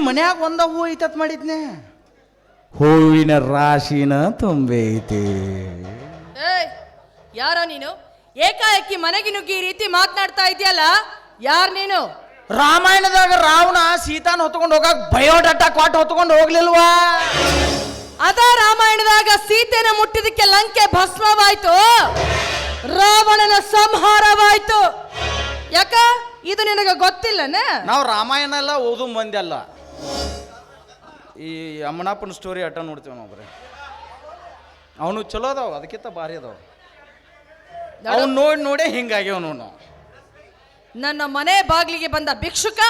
ಮನ್ಯಾಗ ಒಂದ ಹೂ ಐತತ್ ಮಾಡಿದ್ನೆ. ಹೂವಿನ ರಾಶಿನ ತುಂಬೈತಿ. ಯಾರೋ ನೀನು ಏಕಾಏಕಿ ಮನೆಗೆ ನುಗ್ಗಿ ಈ ರೀತಿ ಮಾತನಾಡ್ತಾ ಇದೆಯಲ್ಲ, ಯಾರು ನೀನು? ರಾಮಾಯಣದಾಗ ರಾವಣ ಸೀತಾನ ಹೊತ್ಕೊಂಡು ಹೋಗಕ್ ಬಯೋಡಾಟಾ ಕ್ವಾಟ್ ಹೊತ್ಕೊಂಡು ಹೋಗ್ಲಿಲ್ವಾ? ಅದ ರಾಮಾಯಣದಾಗ ಸೀತೆನ ಮುಟ್ಟಿದಕ್ಕೆ ಲಂಕೆ ಭಸ್ಮವಾಯ್ತು, ರಾವಣನ ಸಂಹಾರವಾಯ್ತು. ಯಾಕ ಇದು ನಿನಗೆ ಗೊತ್ತಿಲ್ಲನ? ನಾವು ರಾಮಾಯಣ ಎಲ್ಲ ಓದು ಮಂದಿ ಅಲ್ಲ, ಈ ಅಮ್ಮನಪ್ಪನ ಸ್ಟೋರಿ ಅಟ ನೋಡ್ತೀವಿ ನಾವು ಬರೀ. ಅವನು ಚಲೋ ಅದಾವ, ಅದಕ್ಕಿಂತ ಭಾರಿ ಅದಾವ. ಅವ್ನು ನೋಡೇ ಹಿಂಗಾಗ್ಯಾವ ನಾವು. ನನ್ನ ಮನೆ ಬಾಗಿಲಿಗೆ ಬಂದ ಭಿಕ್ಷುಕ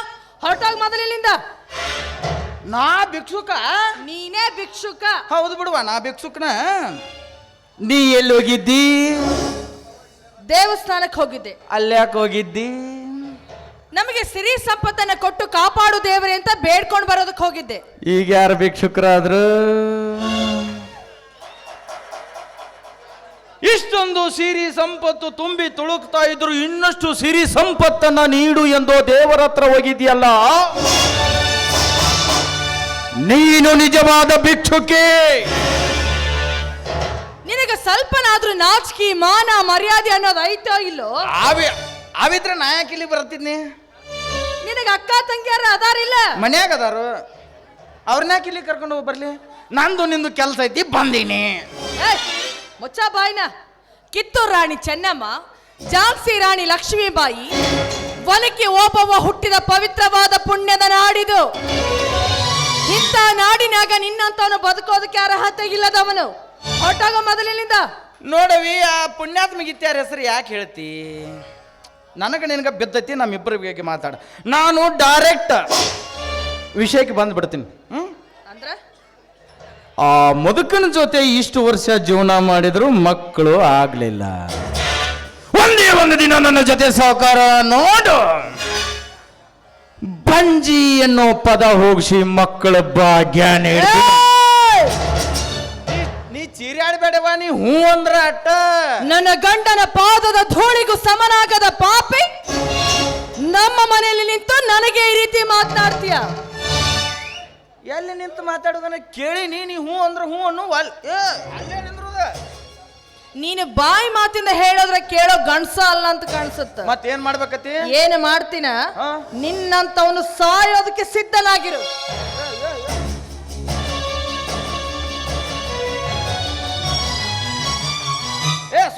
ಹೊರಟಾಗ ಮೊದಲಿನಿಂದ. ನಾ ಭಿಕ್ಷುಕ? ನೀನೇ ಭಿಕ್ಷುಕ. ಹೌದು ಬಿಡುವ, ನಾ ಭಿಕ್ಷುಕನ. ನೀ ಎಲ್ಲಿ ಹೋಗಿದ್ದಿ? ದೇವಸ್ಥಾನಕ್ಕೆ ಹೋಗಿದ್ದೆ. ಅಲ್ಯಾಕೆ ಹೋಗಿದ್ದಿ? ನಮಗೆ ಸಿರಿ ಸಂಪತ್ತನ್ನ ಕೊಟ್ಟು ಕಾಪಾಡು ದೇವರೇ ಅಂತ ಬೇಡ್ಕೊಂಡು ಬರೋದಕ್ಕೆ ಹೋಗಿದ್ದೆ. ಈಗ ಯಾರು ಭಿಕ್ಷುಕರಾದ್ರು? ಇಷ್ಟೊಂದು ಸಿರಿ ಸಂಪತ್ತು ತುಂಬಿ ತುಳುಕ್ತಾ ಇದ್ರು, ಇನ್ನಷ್ಟು ಸಿರಿ ಸಂಪತ್ತನ್ನ ನೀಡು ಎಂದು ದೇವರ ಹತ್ರ ಹೋಗಿದ್ಯಲ್ಲ, ನೀನು ನಿಜವಾದ ಭಿಕ್ಷುಕಿ. ನಿನಗೆ ಸ್ವಲ್ಪನಾದ್ರೂ ನಾಚಿಕೆ ಮಾನ ಮರ್ಯಾದೆ ಅನ್ನೋದು ಐತೋ ಇಲ್ಲೋ? ಅವಿದ್ರೆ ನಾ ಯಾಕೆ ಇಲ್ಲಿ ಬರ್ತಿದ್ನಿ? ನಿನಗೆ ಅಕ್ಕ ತಂಗಿಯಾರ ಅದಾರಿಲ್ಲ? ಮನ್ಯಾಗ ಅದಾರು, ಅವ್ರನ್ನ ಯಾಕೆ ಇಲ್ಲಿ ಕರ್ಕೊಂಡು ಹೋಗಿ ಬರ್ಲಿ? ನಂದು ನಿಂದು ಕೆಲಸ ಐತಿ, ಬಂದೀನಿ. ಮುಚ್ಚ ಬಾಯ್ನ. ಕಿತ್ತೂರು ರಾಣಿ ಚೆನ್ನಮ್ಮ, ಝಾನ್ಸಿ ರಾಣಿ ಲಕ್ಷ್ಮೀಬಾಯಿ, ಒನಕೆ ಓಬವ್ವ ಹುಟ್ಟಿದ ಪವಿತ್ರವಾದ ಪುಣ್ಯದ ನಾಡಿದು. ಇಂಥ ನಾಡಿನಾಗ ನಿನ್ನಂತವನು ಬದುಕೋದಕ್ಕೆ ಅರ್ಹತೆ ಇಲ್ಲದವನು. ಹೊರಟಾಗ ಮೊದಲಿನಿಂದ. ನೋಡವಿ, ಆ ಪುಣ್ಯಾತ್ಮಗಿತ್ಯಾರ ಹೆಸರು ಯಾಕೆ ಹೇಳ್ತಿ? ನನಗೆ ನಿನಗೆ ಬಿದ್ದೈತಿ, ನಮ್ಮಿಬ್ಬರಿಗೆ ಮಾತಾಡ. ನಾನು ಡೈರೆಕ್ಟ್ ವಿಷಯಕ್ಕೆ ಬಂದ್ಬಿಡ್ತೀನಿ. ಅಂದ್ರೆ ಆ ಮುದುಕನ ಜೊತೆ ಇಷ್ಟು ವರ್ಷ ಜೀವನ ಮಾಡಿದ್ರು ಮಕ್ಕಳು ಆಗ್ಲಿಲ್ಲ. ಒಂದೇ ಒಂದು ದಿನ ನನ್ನ ಜೊತೆ ಸಹಕಾರ ನೋಡು, ಬಂಜಿ ಅನ್ನೋ ಪದ ಹೋಗಿಸಿ ಮಕ್ಕಳ ಭಾಗ್ಯ ನೀಡ್ತೀನಿ. ನೀ ಚೀರಾಡಬೇಡವಾ, ನೀ ಹೂ ಅಂದ್ರ ಅಟ್ಟ. ನನ್ನ ಗಂಡನ ಪಾದದ ಧೂಳಿಗೂ ಸಮನಾಗದ ಪಾಪಿ ನಮ್ಮ ಮನೆಯಲ್ಲಿ ನಿಂತು ನನಗೆ ಈ ರೀತಿ ಮಾತನಾಡ್ತೀಯ? ಎಲ್ಲಿ ನಿಂತು ಮಾತಾಡೋದನ್ನ ಕೇಳಿ ನೀ ಹೂ ಅಂದ್ರ ಹೂ ಅನ್ನು ಅಲ್ಲೇ ನಿಂದ್ರದ. ನೀನು ಬಾಯಿ ಮಾತಿಂದ ಹೇಳೋದ್ರೆ ಕೇಳೋ ಗಂಡಸ ಅಲ್ಲ ಅಂತ ಕಾಣಿಸುತ್ತ. ಮತ್ತೇನ್ ಮಾಡ್ಬೇಕತಿ? ಏನು ಮಾಡ್ತೀನ? ನಿನ್ನಂತವನು ಸಾಯೋದಕ್ಕೆ ಸಿದ್ಧನಾಗಿರು.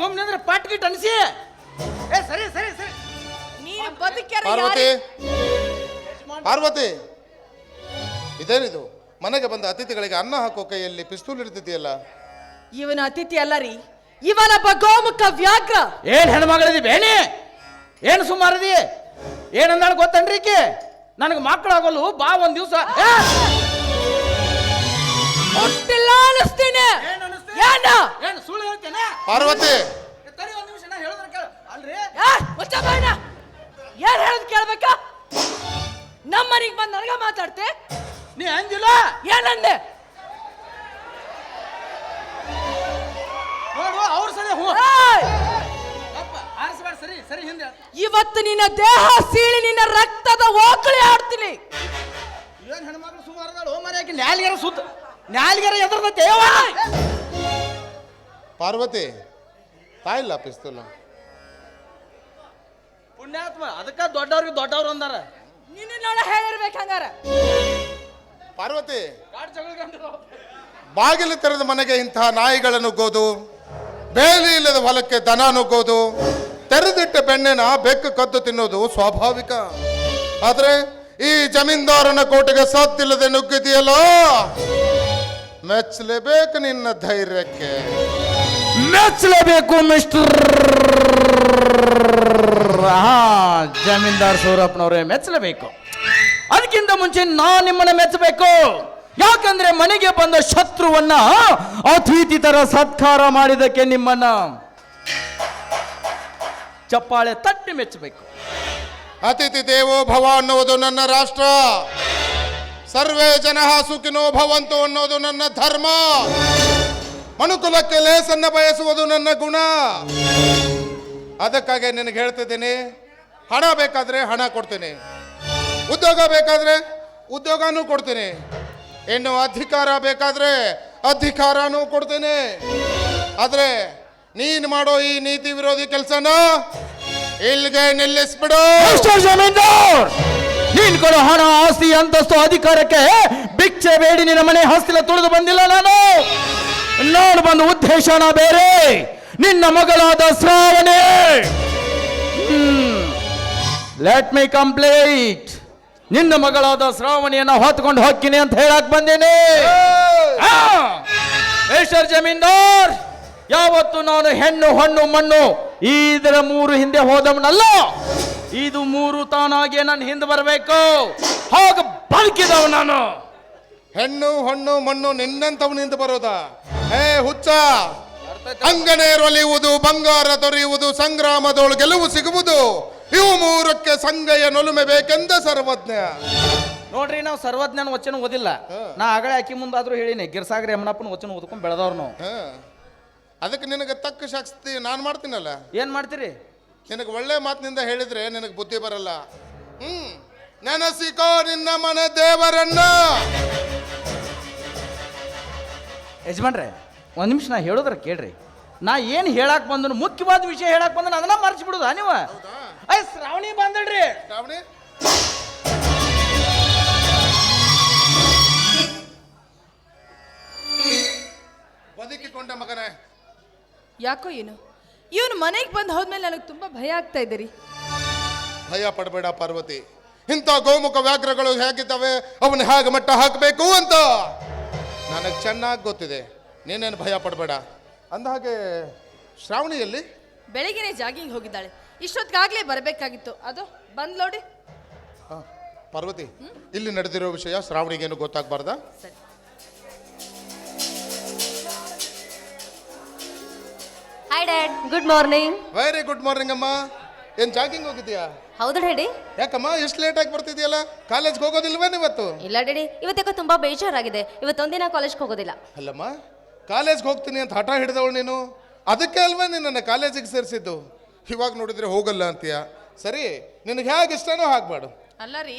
ಸುಮ್ನಿಂದ್ರೆ ಪಾಟ್ಗಿಟ್ ಅನ್ಸಿ. ಸರಿ ಸರಿ ಸರಿ. ನೀನು ಬದುಕ್ಯಾರ ಪಾರ್ವತಿ, ಪಾರ್ವತಿ, ಇದೇನಿದು? ಮನೆಗೆ ಬಂದ ಅತಿಥಿಗಳಿಗೆ ಅನ್ನ ಹಾಕೋ ಕೈಯಲ್ಲಿ ಪಿಸ್ತೂಲ್ ಹಿಡಿದಿದೆಯಲ್ಲ? ಇವನ ಅತಿಥಿ ಅಲ್ಲ ರೀ, ಇವನೊಬ್ಬ ಗೋಮುಖ ವ್ಯಾಘ್ರ. ಏನ್ ಹೆಣ್ಮಗಳಿದಿ ಬೇನೆ? ಏನ್ ಸುಮಾರದಿ? ಏನಂದಾಳ ಗೊತ್ತನ್ರಿ ಈಕೆ? ನನಗೆ ಮಕ್ಕಳಾಗಲು ಬಾ ಒಂದ್ ದಿವ್ಸ. ಹುಟ್ಟಿಲ್ಲ ಅನ್ನಿಸ್ತೀನಿ. ಏನು ಸುಳ್ಳು ಹೇಳ್ತೇನೆ? ಪಾರ್ವತಿ, ಏನ್ ಹೇಳೋದು ಕೇಳ್ಬೇಕ? ನಮ್ಮನಿಗೆ ಬಂದು ನನಗ ಮಾತಾಡ್ತೆ? ನೀ ಅಂದಿಲ್ಲ? ಏನಂದೆ? ನೋಡು ಅವ್ರ ಸರಿ ಹೂ. ಸರಿ ಸರಿ ಹಿಂದೆ. ಇವತ್ತು ನಿನ್ನ ದೇಹ ಸೀಳಿ ನಿನ್ನ ರಕ್ತದ ಓಕಳಿ ಆಡ್ತೀನಿ. ಏನ್ ಹೆಣ್ಮಕ್ಳು ಸುಮಾರದಾಳು ಮರ್ಯಾಕೆ ನ್ಯಾಲಿಗೆರ ಸುತ್ತ ನ್ಯಾಲಿಗೆರ ಎದರ್ದತ್ತೆ. ಪಾರ್ವತಿ, ತಾಯಿಲ್ಲ ಪಿಸ್ತೂಲ್. ಪುಣ್ಯಾತ್ಮ, ಅದಕ್ಕ ದೊಡ್ಡವ್ರಿಗೆ ದೊಡ್ಡವ್ರು ಅಂದಾರ. ನಿನ್ನ ಹೇಳಿರ್ಬೇಕು ಹಂಗಾರ. ಪಾರ್ವತಿ, ಬಾಗಿಲು ತೆರೆದ ಮನೆಗೆ ಇಂತಹ ನಾಯಿಗಳನ್ನು ನುಗ್ಗೋದು, ಬೇಲಿ ಇಲ್ಲದ ಹೊಲಕ್ಕೆ ದನ ನುಗ್ಗೋದು, ತೆರೆದಿಟ್ಟ ಬೆಣ್ಣೆನ ಬೆಕ್ಕು ಕದ್ದು ತಿನ್ನೋದು ಸ್ವಾಭಾವಿಕ. ಆದ್ರೆ ಈ ಜಮೀನ್ದಾರನ ಕೋಟೆಗೆ ಸಾಧ್ಯವಿಲ್ಲದೆ ನುಗ್ಗಿದೆಯಲ್ಲ, ಮೆಚ್ಚಲೇಬೇಕು ನಿನ್ನ ಧೈರ್ಯಕ್ಕೆ. ಮೆಚ್ಚಲೇಬೇಕು ಮಿಸ್ಟರ್ ಜಮೀನ್ದಾರ್ ಸೌರಪ್ಪನವ್ರೆ, ಮೆಚ್ಚಲೇಬೇಕು. ಅದಕ್ಕಿಂತ ಮುಂಚೆ ನಾನು ನಿಮ್ಮನ್ನ ಮೆಚ್ಚಬೇಕು. ಯಾಕಂದ್ರೆ ಮನೆಗೆ ಬಂದ ಶತ್ರುವನ್ನ ಅತಿಥಿ ತರ ಸತ್ಕಾರ ಮಾಡಿದಕ್ಕೆ ನಿಮ್ಮನ್ನ ಚಪ್ಪಾಳೆ ತಟ್ಟಿ ಮೆಚ್ಚಬೇಕು. ಅತಿಥಿ ದೇವೋ ಭವ ಅನ್ನುವುದು ನನ್ನ ರಾಷ್ಟ್ರ, ಸರ್ವೇ ಜನ ಸುಖಿನೋ ಭವಂತು ಅನ್ನೋದು ನನ್ನ ಧರ್ಮ, ಮನುಕುಲಕ್ಕೆ ಲೇಸನ್ನ ಬಯಸುವುದು ನನ್ನ ಗುಣ. ಅದಕ್ಕಾಗಿ ನಿನಗೆ ಹೇಳ್ತಿದ್ದೀನಿ, ಹಣ ಬೇಕಾದ್ರೆ ಹಣ ಕೊಡ್ತೀನಿ, ಉದ್ಯೋಗ ಬೇಕಾದ್ರೆ ಉದ್ಯೋಗನೂ ಕೊಡ್ತೀನಿ, ಇನ್ನು ಅಧಿಕಾರ ಬೇಕಾದ್ರೆ ಅಧಿಕಾರನೂ ಕೊಡ್ತೀನಿ. ಆದ್ರೆ ನೀನು ಮಾಡೋ ಈ ನೀತಿ ವಿರೋಧಿ ಕೆಲಸನ ಇಲ್ಲಿಗೆ ನಿಲ್ಲಿಸ್ಬಿಡು. ಜಮೀನ್ದಾರ್, ನೀನ್ ಕೊಡೋ ಹಣ, ಆಸ್ತಿ, ಅಂತಸ್ತು, ಅಧಿಕಾರಕ್ಕೆ ಭಿಕ್ಷೆ ಬೇಡಿ ನಿನ್ನ ಮನೆ ಹಸ್ತಿಲ ತುಳಿದು ಬಂದಿಲ್ಲ ನಾನು. ನಾನು ಬಂದ ಉದ್ದೇಶನ ಬೇರೆ. ನಿನ್ನ ಮಗಳಾದ ಶ್ರಾವಣಿ, ಲೆಟ್ ಮೀ ಕಂಪ್ಲೀಟ್. ನಿನ್ನ ಮಗಳಾದ ಶ್ರಾವಣಿಯನ್ನ ಹೊತ್ಕೊಂಡು ಹೋಗ್ತೀನಿ ಅಂತ ಹೇಳಕ್ ಬಂದೇನೆ. ಮಿಸ್ಟರ್ ಜಮೀನ್ದಾರ್, ಯಾವತ್ತು ನಾನು ಹೆಣ್ಣು ಹೊಣ್ಣು ಮಣ್ಣು ಇದರ ಮೂರು ಹಿಂದೆ ಹೋದವನಲ್ಲ. ಇದು ಮೂರು ತಾನಾಗಿ ನನ್ನ ಹಿಂದೆ ಬರಬೇಕು. ಹೋಗ ಬದುಕಿದವ ನಾನು. ಹೆಣ್ಣು ಹೊಣ್ಣು ಮಣ್ಣು ನಿನ್ನಂತವನಿಂದ ಬರೋದಾ? ಹುಚ್ಚ, ಅಂಗನೆ ರೊಲಿಯುವುದು, ಬಂಗಾರ ದೊರೆಯುವುದು, ಸಂಗ್ರಾಮದೊಳು ಗೆಲುವು ಸಿಗುವುದು, ಇವು ಮೂರಕ್ಕೆ ಸಂಗಯ ನೊಲುಮೆ ಬೇಕೆಂದ ಸರ್ವಜ್ಞ. ನೋಡ್ರಿ, ನಾವು ಸರ್ವಜ್ಞನ ವಚನ ಓದಿಲ್ಲ. ನಾ ಆಗಲೇ ಆಕಿ ಮುಂದಾದ್ರೂ ಹೇಳಿನಿ, ಗಿರ್ಸಾಗರ ಯಮನಪ್ಪನ ವಚನ ಓದ್ಕೊಂಡು ಬೆಳೆದವ್ರು ನಾವು. ಅದಕ್ಕೆ ನಿನಗೆ ತಕ್ಕ ಶಾಸ್ತಿ ನಾನು ಮಾಡ್ತೀನಲ್ಲ. ಏನ್ ಮಾಡ್ತೀರಿ? ನಿನಗೆ ಒಳ್ಳೆ ಮಾತಿನಿಂದ ಹೇಳಿದ್ರೆ ನಿನಗೆ ಬುದ್ಧಿ ಬರಲ್ಲ. ನೆನಸಿಕೋ ನಿನ್ನ ಮನೆ ದೇವರನ್ನ. ಯಜಮಾನ್ರೆ, ಒಂದ್ ನಿಮಿಷ ನಾ ಹೇಳೋದ್ರ ಕೇಳ್ರಿ. ನಾ ಏನ್ ಹೇಳಕ್ ಬಂದನು, ಮುಖ್ಯವಾದ ವಿಷಯ ಹೇಳಕ್ ಬಂದನು, ಅದನ್ನ ಮರ್చి ಬಿಡುದ ನೀವು? ಅಯ್ಯ, ಶ್ರಾವಣಿ ಬಂದಳ್ರಿ. ಶ್ರಾವಣಿ, ಬದುಕಿಕೊಂಡ ಮಗನೇ. ಯಾಕೋ ಏನು, ಇವನು ಮನೆಗೆ ಬಂದು ಹೋದ್ಮೇಲೆ ನನಗೆ ತುಂಬಾ ಭಯ ಆಗ್ತಾ ಇದೆ ರೀ. ಭಯ ಪಡಬೇಡ ಪಾರ್ವತಿ. ಇಂಥ ಗೋಮುಖ ವ್ಯಾಘ್ರಗಳು ಹೇಗಿದ್ದಾವೆ, ಅವನ್ನ ಹೇಗೆ ಮಟ್ಟ ಹಾಕಬೇಕು ಅಂತ ನನಗೆ ಚೆನ್ನಾಗಿ ಗೊತ್ತಿದೆ. ನೀನೇನು ಭಯ ಪಡಬೇಡ. ಅಂದಹಾಗೆ ಶ್ರಾವಣಿಯಲ್ಲಿ ಬೆಳಗ್ಗೆನೆ ಜಾಗಿಂಗ್ ಹೋಗಿದ್ದಾಳೆ, ಇಷ್ಟೊತ್ತಿಗಾಗ್ಲೇ ಬರಬೇಕಾಗಿತ್ತು. ಅದು ಬಂದ್ ನೋಡಿ. ಪಾರ್ವತಿ, ಇಲ್ಲಿ ನಡೆದಿರೋ ವಿಷಯ ಶ್ರಾವಣಿಗೇನು ಗೊತ್ತಾಗಬಾರ್ದಾ? ಸರಿ. Hi dad, good morning. Very good morning ಅಮ್ಮ. ಏನ್ ಜಾಗಿಂಗ್ ಹೋಗಿದ್ಯಾ? ಹೌದು ಡ್ಯಾಡಿ. ಯಾಕಮ್ಮ ಎಷ್ಟು ಲೇಟ್ ಆಗಿ ಬರ್ತಿದ್ಯಲ್ಲ? ಕಾಲೇಜ್ಗೆ ಹೋಗೋದಿಲ್ವೇನು ಇವತ್ತು? ಇಲ್ಲ ಡ್ಯಾಡಿ, ಇವತ್ತೇಕೋ ತುಂಬಾ ಬೇಜಾರಾಗಿದೆ. ಇವತ್ತೊಂದಿನ ಕಾಲೇಜ್ಗೆ ಹೋಗೋದಿಲ್ಲ. ಅಲ್ಲಮ್ಮ, ಕಾಲೇಜ್ಗೆ ಹೋಗ್ತೀನಿ ಅಂತ ಹಠ ಹಿಡಿದವಳು ನೀನು. ಅದಕ್ಕೆ ಅಲ್ವಾ ನಿನ್ನ ಕಾಲೇಜಿಗೆ ಸೇರಿಸಿದ್ದು. ಇವಾಗ ನೋಡಿದ್ರೆ ಹೋಗಲ್ಲ ಅಂತೀಯ. ಸರಿ, ನಿನಗೆ ಹೇಗೆ ಇಷ್ಟನೋ ಹಾಗೆ ಮಾಡು. ಅಲ್ಲ ರೀ,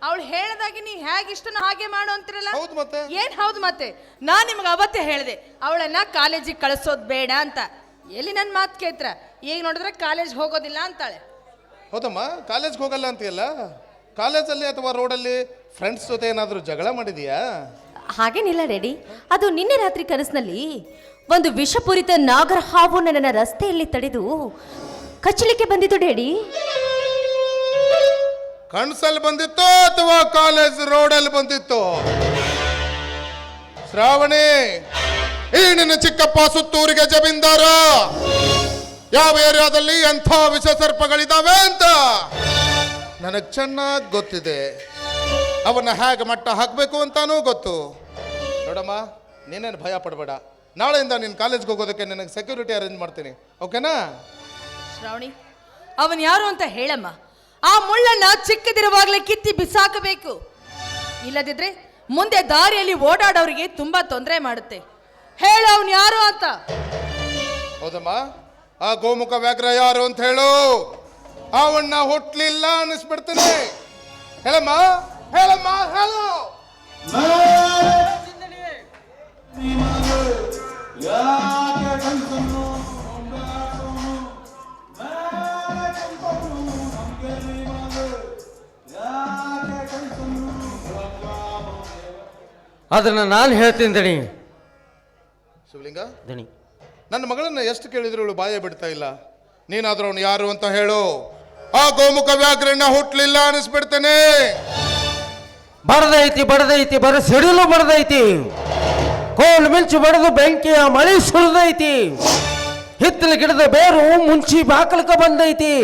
ಅವಳು ಹೇಳ್ದಾಗೆ ನೀವು ಹೇಗೆ ಇಷ್ಟನ ಹಾಗೆ ಮಾಡು ಅಂತಿರಲ್ಲ. ಹೌದು ಮತ್ತೆ. ಏನ್ ಹೌದು ಮತ್ತೆ? ನಾನ್ ನಿಮ್ಗೆ ಅವತ್ತೇ ಹೇಳಿದೆ ಅವಳನ್ನ ಕಾಲೇಜಿಗೆ ಕಳಿಸೋದು ಬೇಡ ಅಂತ. ಎಲ್ಲಿ ನನ್ನ ಮಾತು ಕೇಳ್ತ್ರ? ಈಗ ನೋಡಿದ್ರೆ ಕಾಲೇಜ್ ಹೋಗೋದಿಲ್ಲ ಅಂತಾಳೆ. ಹೌದಮ್ಮ, ಕಾಲೇಜ್ಗೆ ಹೋಗಲ್ಲ ಅಂತೀಯಲ್ಲ. ಕಾಲೇಜಲ್ಲಿ ಅಥವಾ ರೋಡಲ್ಲಿ ಫ್ರೆಂಡ್ಸ್ ಜೊತೆ ಏನಾದರೂ ಜಗಳ ಮಾಡಿದೀಯಾ? ಹಾಗೇನಿಲ್ಲ ಡ್ಯಾಡಿ. ಅದು ನಿನ್ನೆ ರಾತ್ರಿ ಕನಸಿನಲ್ಲಿ ಒಂದು ವಿಷಪೂರಿತ ನಾಗರ ಹಾವು ನನ್ನ ರಸ್ತೆಯಲ್ಲಿ ತಡೆದು ಕಚ್ಚಲಿಕ್ಕೆ ಬಂದಿತ್ತು ಡ್ಯಾಡಿ. ಕನ್ಸಲ್ಲಿ ಬಂದಿತ್ತೋ ಅಥವಾ ಕಾಲೇಜ್ ರೋಡಲ್ಲಿ ಬಂದಿತ್ತೋ? ಶ್ರಾವಣಿ, ಈ ನಿನ್ನ ಚಿಕ್ಕಪ್ಪ ಸುತ್ತೂರಿಗೆ ಜಮೀನ್ದಾರ ಯಾವ ಏರಿಯಾದಲ್ಲಿ ಎಂಥ ವಿಷ ಸರ್ಪಗಳಿದಾವೆ ಅಂತ ನನಗೆ ಚೆನ್ನಾಗಿ ಗೊತ್ತಿದೆ. ಅವನ್ನ ಹೇಗೆ ಮಟ್ಟ ಹಾಕಬೇಕು ಅಂತಾನೂ ಗೊತ್ತು. ನೋಡಮ್ಮ, ನೀನೇನು ಭಯ ಪಡಬೇಡ. ನಾಳೆಯಿಂದ ನೀನು ಕಾಲೇಜ್ಗೆ ಹೋಗೋದಕ್ಕೆ ನಿನಗೆ ಸೆಕ್ಯೂರಿಟಿ ಅರೇಂಜ್ ಮಾಡ್ತೀನಿ, ಓಕೆನಾ? ಶ್ರಾವಣಿ, ಅವನ್ ಯಾರು ಅಂತ ಹೇಳಮ್ಮ. ಆ ಮುಳ್ಳನ್ನ ಚಿಕ್ಕದಿರುವಾಗಲೇ ಕಿತ್ತಿ ಬಿಸಾಕಬೇಕು. ಇಲ್ಲದಿದ್ರೆ ಮುಂದೆ ದಾರಿಯಲ್ಲಿ ಓಡಾಡೋರಿಗೆ ತುಂಬಾ ತೊಂದರೆ ಮಾಡುತ್ತೆ. ಹೇಳು, ಅವನ್ ಯಾರು ಅಂತ. ಹೌದಮ್ಮ, ಆ ಗೋಮುಖ ವ್ಯಾಘ್ರ ಯಾರು ಅಂತ ಹೇಳು. ಅವನ್ನ ಹುಟ್ಲಿಲ್ಲ ಅನ್ನಿಸ್ಬಿಡ್ತೀನಿ. ಹೇಳಮ್ಮ, ಹೇಳಮ್ಮ, ಹೇಳು. ಅದನ್ನ ನಾನು ಹೇಳ್ತೀನಿ ದಣಿ. ಶಿವಲಿಂಗ, ದಣಿ, ನನ್ನ ಮಗಳನ್ನ ಎಷ್ಟು ಕೇಳಿದ್ರು ಇವಳು ಬಾಯ ಬಿಡ್ತಾ ಇಲ್ಲ. ನೀನಾದ್ರೂ ಅವನು ಯಾರು ಅಂತ ಹೇಳು. ಆ ಗೋಮುಖ ವ್ಯಾಘ್ರನ್ನ ಹುಟ್ಲಿಲ್ಲ ಅನ್ನಿಸ್ಬಿಡ್ತೇನೆ. ಬಡದೈತಿ ಬಡದೈತಿ, ಬರ ಸಿಡಿಲು ಬಡದೈತಿ, ಕೋಲ್ ಮಿಂಚು ಬಡದು ಬೆಂಕಿಯ ಮಳೆ ಸುರಿದೈತಿ, ಹಿತ್ತಲ ಗಿಡದ ಬೇರು ಮುಂಚಿ ಬಾಕಲಕ ಬಂದೈತಿ,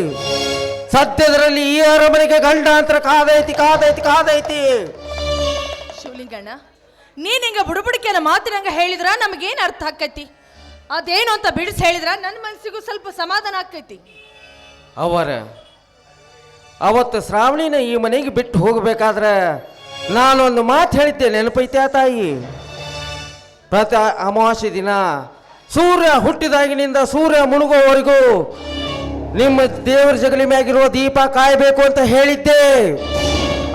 ಸದ್ಯದರಲ್ಲಿ ಈ ಅರಮನೆಗೆ ಗಂಡಾಂತರ ಕಾದೈತಿ ಕಾದೈತಿ ಕಾದೈತಿ. ಶಿವಲಿಂಗಣ್ಣ, ನೀನ್ ಹಿಂಗ ಬುಡುಬುಡಿಕೆನ ಮಾತಿನಂಗ ಹೇಳಿದ್ರ ನಮಗೇನ್ ಅರ್ಥ ಆಕೈತಿ? ಅದೇನು ಅಂತ ಬಿಡಿಸಿ ಹೇಳಿದ್ರ ನನ್ನ ಮನಸ್ಸಿಗೂ ಸ್ವಲ್ಪ ಸಮಾಧಾನ ಆಕೈತಿ. ಅವತ್ತು ಶ್ರಾವಣಿನ ಈ ಮನೆಗೆ ಬಿಟ್ಟು ಹೋಗಬೇಕಾದ್ರೆ ನಾನೊಂದು ಮಾತು ಹೇಳಿದ್ದೆ, ನೆನಪೈತೆ ಆ ತಾಯಿ? ಪ್ರತಿ ಅಮಾವಾಸ್ಯೆ ದಿನ ಸೂರ್ಯ ಹುಟ್ಟಿದಾಗಿನಿಂದ ಸೂರ್ಯ ಮುಳುಗೋವರೆಗೂ ನಿಮ್ಮ ದೇವರ ಜಗಲಿ ಮ್ಯಾಗಿರುವ ದೀಪ ಕಾಯಬೇಕು ಅಂತ ಹೇಳಿದ್ದೆ.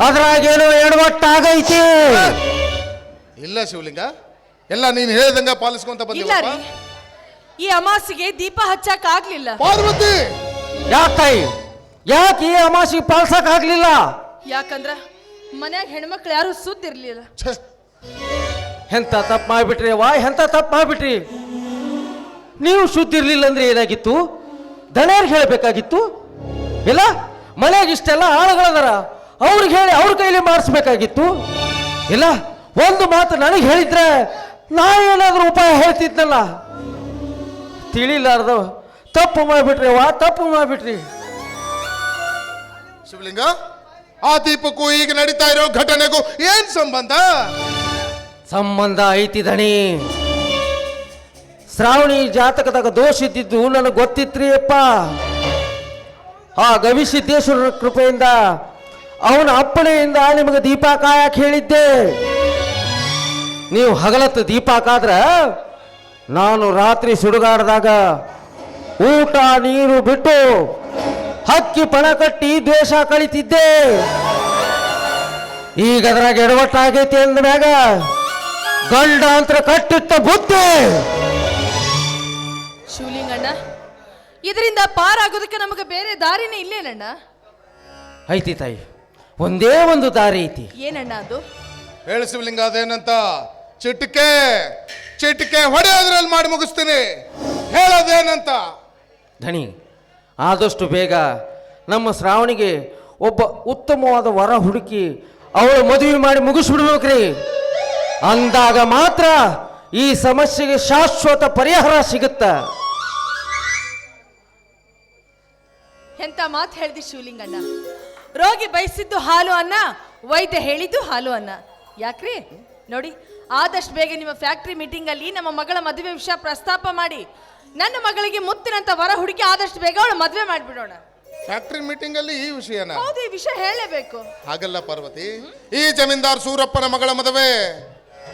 ಅದ್ರಾಗೇನೋ ಎಡವಟ್ಟಾಗೈತಿ. ಇಲ್ಲ ಶಿವಲಿಂಗ, ಎಲ್ಲ ನೀನು ಹೇಳ್ದಂಗ ಪಾಲಿಸ್ಕೊಂತ ಇಲ್ಲ ಬಂದಿಲ್ಲ ರೀ, ಈ ಅಮಾಸಿಗೆ ದೀಪ ಹಚ್ಚಕ್ ಆಗ್ಲಿಲ್ಲ. ಪಾರ್ವತಿ. ಯಾಕೆ ಯಾಕೆ ಈ ಅಮಾಸಿಗೆ ಪಾಲ್ಸಕ್ ಆಗ್ಲಿಲ್ಲ? ಯಾಕಂದ್ರ ಮನ್ಯಾಗ ಹೆಣ್ಮಕ್ಳು ಯಾರು ಸುದ್ದಿರ್ಲಿಲ್ಲ. ಛೆ, ಎಂತ ತಪ್ಪು ಮಾಡ್ಬಿಟ್ರಿ ವಾ, ಎಂತ ತಪ್ಪು ಮಾಡ್ಬಿಟ್ರಿ. ನೀವು ಶುದ್ಧ ಇರ್ಲಿಲ್ಲ ಅಂದ್ರೆ ಏನಾಗಿತ್ತು? ದಣಿಯರ್ಗೆ ಹೇಳಬೇಕಾಗಿತ್ತು. ಇಲ್ಲ, ಮನೆಯಾಗ ಇಷ್ಟೆಲ್ಲ ಆಳುಗಳದಾರ, ಅವ್ರಿಗೆ ಹೇಳಿ ಅವ್ರ ಕೈಲಿ ಮಾಡಿಸ್ಬೇಕಾಗಿತ್ತು. ಇಲ್ಲ, ಒಂದು ಮಾತು ನನಗೆ ಹೇಳಿದ್ರೆ ನಾ ಏನಾದ್ರೂ ಉಪಾಯ ಹೇಳ್ತಿದ್ನಲ್ಲ. ತಿಳಿಲಾರ್ದು ತಪ್ಪು ಮಾಡ್ಬಿಟ್ರಿ ವಾ, ತಪ್ಪು ಮಾಡ್ಬಿಟ್ರಿ. ಶಿವಲಿಂಗ, ಆ ದೀಪಕ್ಕೂ ಈಗ ನಡೀತಾ ಇರೋ ಘಟನೆಗೂ ಏನ್ ಸಂಬಂಧ? ಸಂಬಂಧ ಐತಿ ದಣಿ. ಶ್ರಾವಣಿ ಜಾತಕದಾಗ ದೋಷ ಇದ್ದಿದ್ದು ನನಗೆ ಗೊತ್ತಿತ್ರಿ ಅಪ್ಪ. ಆ ಗವಿಸಿದ್ದೇಶ್ವರನ ಕೃಪೆಯಿಂದ, ಅವನ ಅಪ್ಪಣೆಯಿಂದ ನಿಮಗೆ ದೀಪ ಕಾಯಕ್ಕೆ ಹೇಳಿದ್ದೆ. ನೀವು ಹಗಲತ್ತು ದೀಪ ಕಾದ್ರ ನಾನು ರಾತ್ರಿ ಸುಡುಗಾಡ್ದಾಗ ಊಟ ನೀರು ಬಿಟ್ಟು ಹಕ್ಕಿ ಪಣ ಕಟ್ಟಿ ದ್ವೇಷ ಕಳಿತಿದ್ದೆ. ಈಗ ಅದ್ರಾಗ ಎಡವಟ್ಟಾಗೈತಿ ಅಂದ ಮ್ಯಾಗ ಗಂಡಾಂತರ ಕಟ್ಟಿಟ್ಟ ಬುದ್ಧಿ. ಶಿವಲಿಂಗಣ್ಣ, ಇದರಿಂದ ಪಾರಾಗೋದಕ್ಕೆ ನಮಗೆ ಬೇರೆ ದಾರಿನೇ ಇಲ್ಲೇನಣ್ಣ? ಐತಿ ತಾಯಿ, ಒಂದೇ ಒಂದು ದಾರಿ ಐತಿ. ಏನಣ್ಣ ಅದು? ಹೇಳು ಶಿವಲಿಂಗ, ಅದೇನಂತ? ಚಿಟಿಕೆ ಚಿಟಿಕೆ ಹೊಡೆಯೋದ್ರಲ್ಲಿ ಮಾಡಿ ಮುಗಿಸ್ತೀನಿ. ಹೇಳೋದೇನಂತ? ಧಣಿ, ಆದಷ್ಟು ಬೇಗ ನಮ್ಮ ಶ್ರಾವಣಿಗೆ ಒಬ್ಬ ಉತ್ತಮವಾದ ವರ ಹುಡುಕಿ ಅವಳು ಮದುವೆ ಮಾಡಿ ಮುಗಿಸ್ಬಿಡ್ಬೇಕ್ರಿ. ಅಂದಾಗ ಮಾತ್ರ ಈ ಸಮಸ್ಯೆಗೆ ಶಾಶ್ವತ ಪರಿಹಾರ ಸಿಗುತ್ತ. ಎಂತ ಮಾತು ಹೇಳ್ದಿ ಶಿವಲಿಂಗಣ್ಣ. ರೋಗಿ ಬಯಸಿದ್ದು ಹಾಲು ಅನ್ನ, ವೈದ್ಯ ಹೇಳಿದ್ದು ಹಾಲು ಅನ್ನ. ಯಾಕ್ರಿ ನೋಡಿ, ಆದಷ್ಟು ಬೇಗ ನಿಮ್ಮ ಫ್ಯಾಕ್ಟ್ರಿ ಮೀಟಿಂಗ್ ಅಲ್ಲಿ ನಮ್ಮ ಮಗಳ ಮದುವೆ ವಿಷಯ ಪ್ರಸ್ತಾಪ ಮಾಡಿ ನನ್ನ ಮಗಳಿಗೆ ಮುತ್ತಿನಂತ ವರ ಹುಡುಕಿ ಆದಷ್ಟು ಬೇಗ ಅವಳು ಮದುವೆ ಮಾಡಿಬಿಡೋಣ. ಫ್ಯಾಕ್ಟ್ರಿ ಮೀಟಿಂಗ್ ಅಲ್ಲಿ ಈ ವಿಷಯನ? ಹೌದು, ಈ ವಿಷಯ ಹೇಳಲೇಬೇಕು. ಹಾಗಲ್ಲ ಪಾರ್ವತಿ, ಈ ಜಮೀನ್ದಾರ್ ಸೂರಪ್ಪನ ಮಗಳ ಮದುವೆ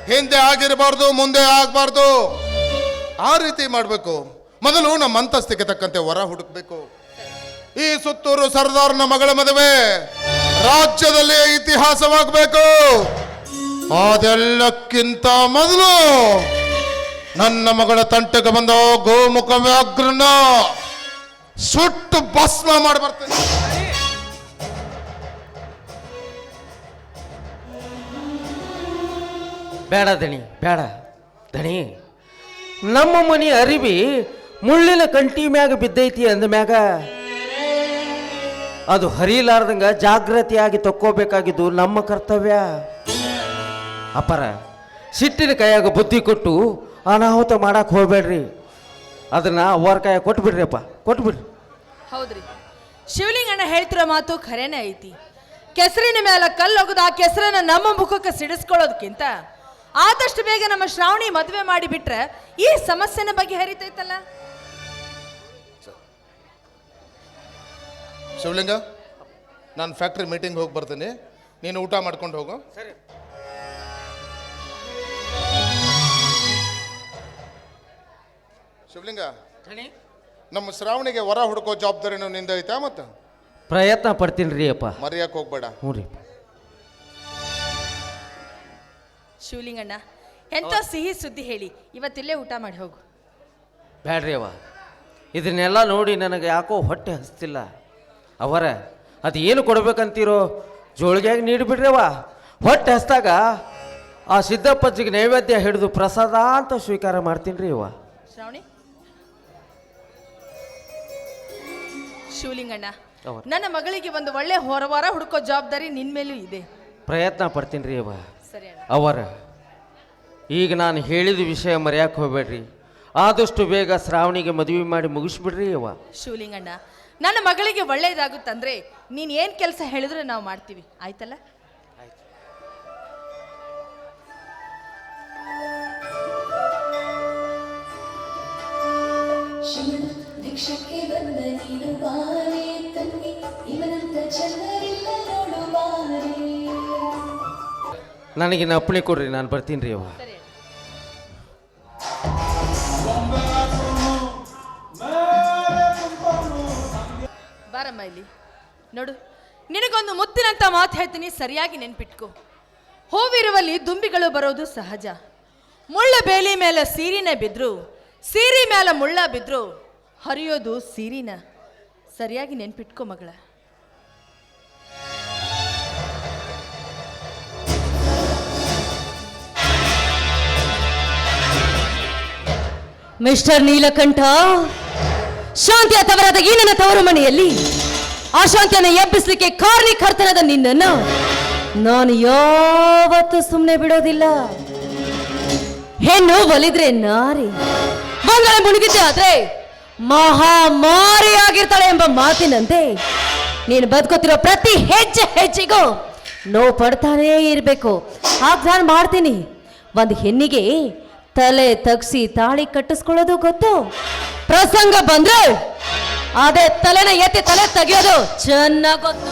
ಹಿಂದೆ ಆಗಿರಬಾರ್ದು, ಮುಂದೆ ಆಗಬಾರ್ದು. ಆ ರೀತಿ ಮಾಡಬೇಕು. ಮೊದಲು ನಮ್ಮ ಅಂತಸ್ತಿಗೆ ತಕ್ಕಂತೆ ವರ ಹುಡುಕ್ಬೇಕು. ಈ ಸುತ್ತೂರು ಸರ್ದಾರ್ನ ಮಗಳ ಮದುವೆ ರಾಜ್ಯದಲ್ಲಿ ಇತಿಹಾಸವಾಗಬೇಕು. ಅದೆಲ್ಲಕ್ಕಿಂತ ಮೊದಲು ನನ್ನ ಮಗಳ ತಂಟೆಗೆ ಬಂದ ಗೋಮುಖ ವ್ಯಾಘ್ರನ ಸುಟ್ಟು ಭಸ್ಮ ಮಾಡಿ ಬರ್ತೇನೆ. ಬೇಡ ದಣಿ, ಬೇಡ ದಣಿ. ನಮ್ಮ ಮನೆ ಅರಿವಿ ಮುಳ್ಳಿನ ಕಂಟಿ ಮ್ಯಾಗ ಬಿದ್ದೈತಿ ಅಂದ ಮ್ಯಾಗ ಅದು ಹರಿಲಾರ್ದಂಗ ಜಾಗೃತಿಯಾಗಿ ತಕ್ಕೋಬೇಕಾಗಿದ್ದು ನಮ್ಮ ಕರ್ತವ್ಯ. ಅಪರ ಸಿಟ್ಟಿನ ಕೈಯಾಗ ಬುದ್ಧಿ ಕೊಟ್ಟು ಅನಾಹುತ ಮಾಡಕ್ ಹೋಗ್ಬೇಡ್ರಿ. ಅದನ್ನ ಅವ್ರ ಕೈಯಾಗ ಕೊಟ್ಬಿಡ್ರಿ ಅಪ್ಪ, ಕೊಟ್ಬಿಡ್ರಿ. ಹೌದ್ರಿ, ಶಿವಲಿಂಗಣ್ಣ ಹೇಳ್ತಿರೋ ಮಾತು ಖರೇನೆ ಐತಿ. ಕೆಸರಿನ ಮೇಲೆ ಕಲ್ಲೊಗದು ಆ ಕೆಸರನ್ನ ನಮ್ಮ ಮುಖಕ್ಕೆ ಸಿಡಿಸ್ಕೊಳ್ಳೋದಕ್ಕಿಂತ ಆದಷ್ಟು ಬೇಗ ನಮ್ಮ ಶ್ರಾವಣಿ ಮದುವೆ ಮಾಡಿ ಬಿಟ್ರೆ ಈ ಸಮಸ್ಯೆನ ಬಗ್ಗೆ ಹರಿತೈತಲ್ಲ. ಶಿವಲಿಂಗ, ನಾನು ಫ್ಯಾಕ್ಟ್ರಿ ಮೀಟಿಂಗ್ ಹೋಗಿ ಬರ್ತೀನಿ, ನೀನು ಊಟ ಮಾಡ್ಕೊಂಡು ಹೋಗು. ಸರಿ. ಶಿವಲಿಂಗ, ನಮ್ಮ ಶ್ರಾವಣಿಗೆ ವರ ಹುಡುಕೋ ಜವಾಬ್ದಾರಿನೂ ನಿಂದ ಐತಾ? ಮತ್ತೆ ಪ್ರಯತ್ನ ಪಡ್ತೀನಿ ರೀ ಅಪ್ಪ. ಮರ್ಯಾಕ್ ಹೋಗ್ಬೇಡ. ಹ್ಞೂ ರೀ. ಶಿವಲಿಂಗಣ್ಣ, ಎಂತ ಸಿಹಿ ಸುದ್ದಿ ಹೇಳಿ ಇವತ್ತಿಲ್ಲೇ ಊಟ ಮಾಡಿ ಹೋಗು. ಬ್ಯಾಡ್ರಿ ಅವ, ಇದನ್ನೆಲ್ಲ ನೋಡಿ ನನಗೆ ಯಾಕೋ ಹೊಟ್ಟೆ ಹಸ್ತಿಲ್ಲ. ಅವರ ಅದು ಏನು ಕೊಡ್ಬೇಕಂತೀರೋ ಜೋಳಿಗೆಯಾಗಿ ನೀಡಿಬಿಡ್ರಿ ಅವ. ಹೊಟ್ಟೆ ಹಸ್ದಾಗ ಆ ಸಿದ್ದಪ್ಪಜ್ಜಿಗೆ ನೈವೇದ್ಯ ಹಿಡಿದು ಪ್ರಸಾದ ಅಂತ ಸ್ವೀಕಾರ ಮಾಡ್ತೀನಿ ರೀ ಅವ. ಶ್ರಾವಣಿ, ಶಿವಲಿಂಗಣ್ಣ, ಹೌದು. ನನ್ನ ಮಗಳಿಗೆ ಒಂದು ಒಳ್ಳೆ ಹೊರವಾರ ಹುಡುಕೋ ಜವಾಬ್ದಾರಿ ನಿನ್ ಮೇಲೂ ಇದೆ. ಪ್ರಯತ್ನ ಪಡ್ತೀನಿ ರೀ ಅವ. ಸರಿ ಅಣ್ಣ. ಅವರ ಈಗ ನಾನು ಹೇಳಿದ ವಿಷಯ ಮರೆಯಕ್ಕೆ ಹೋಗ್ಬೇಡ್ರಿ. ಆದಷ್ಟು ಬೇಗ ಶ್ರಾವಣಿಗೆ ಮದುವೆ ಮಾಡಿ ಮುಗಿಸ್ಬಿಡ್ರಿ ಅವ. ಶಿವಲಿಂಗಣ್ಣ, ನನ್ನ ಮಗಳಿಗೆ ಒಳ್ಳೇದಾಗುತ್ತಂದ್ರೆ ನೀನ್ ಏನ್ ಕೆಲಸ ಹೇಳಿದ್ರೆ ನಾವು ಮಾಡ್ತೀವಿ, ಆಯ್ತಲ್ಲ? ಭಿಕ್ಷಕ್ಕೆ ಬಂದ ನೀನು ಬಾರೆ ತಂಗಿ, ಇವನಂತ ಜನರಿಲ್ಲ ನೋಡು ಬಾರೆ. ನನಗಿನ್ನ ಅಪ್ಪಣೆ ಕೊಡ್ರಿ, ನಾನು ಬರ್ತೀನಿ ರೀ ಅವ. ಸರಿ. ಬಾರಮ್ಮ ಇಲ್ಲಿ ನೋಡು, ನಿನಗೊಂದು ಮುತ್ತಿನಂತ ಮಾತು ಹೇಳ್ತೀನಿ, ಸರಿಯಾಗಿ ನೆನ್ಪಿಟ್ಕೊ. ಹೂವಿರುವಲ್ಲಿ ದುಂಬಿಗಳು ಬರೋದು ಸಹಜ. ಮುಳ್ಳ ಬೇಲಿ ಮೇಲೆ ಸೀರಿನ ಬಿದ್ರು, ಸೀರಿ ಮೇಲೆ ಮುಳ್ಳ ಬಿದ್ರು ಹರಿಯೋದು ಸೀರಿನ. ಸರಿಯಾಗಿ ನೆನ್ಪಿಟ್ಕೊ ಮಗಳ. ಮಿಸ್ಟರ್ ನೀಲಕಂಠ, ಶಾಂತಿ ತವರಾದ ಈ ನನ್ನ ತವರು ಮನೆಯಲ್ಲಿ ಅಶಾಂತಿಯನ್ನು ಎಬ್ಬಿಸ್ಲಿಕ್ಕೆ ಕಾರಣೀಕರ್ತನದ ನಿನ್ನನ್ನು ನಾನು ಯಾವತ್ತೂ ಸುಮ್ಮನೆ ಬಿಡೋದಿಲ್ಲ. ಹೆಣ್ಣು ಒಲಿದ್ರೆ ನಾರಿ, ಬಂಗಳ ಮುಳುಗಿದ್ದೆ ಆದ್ರೆ ಮಹಾಮಾರಿ ಆಗಿರ್ತಾಳೆ ಎಂಬ ಮಾತಿನಂತೆ ನೀನು ಬದುಕುತ್ತಿರೋ ಪ್ರತಿ ಹೆಜ್ಜೆ ಹೆಜ್ಜೆಗೂ ನೋವು ಪಡ್ತಾನೇ ಇರಬೇಕು. ಹಾಗೆ ನಾನು ಮಾಡ್ತೀನಿ. ಒಂದು ಹೆಣ್ಣಿಗೆ ತಲೆ ತಗ್ಸಿ ತಾಳಿ ಕಟ್ಟಿಸ್ಕೊಳ್ಳೋದು ಗೊತ್ತು, ಪ್ರಸಂಗ ಬಂದ್ರೆ ಅದೇ ತಲೆನ ಎತ್ತಿ ತಲೆ ತೆಗೆಯೋದು ಚೆನ್ನಾಗಿ ಗೊತ್ತು.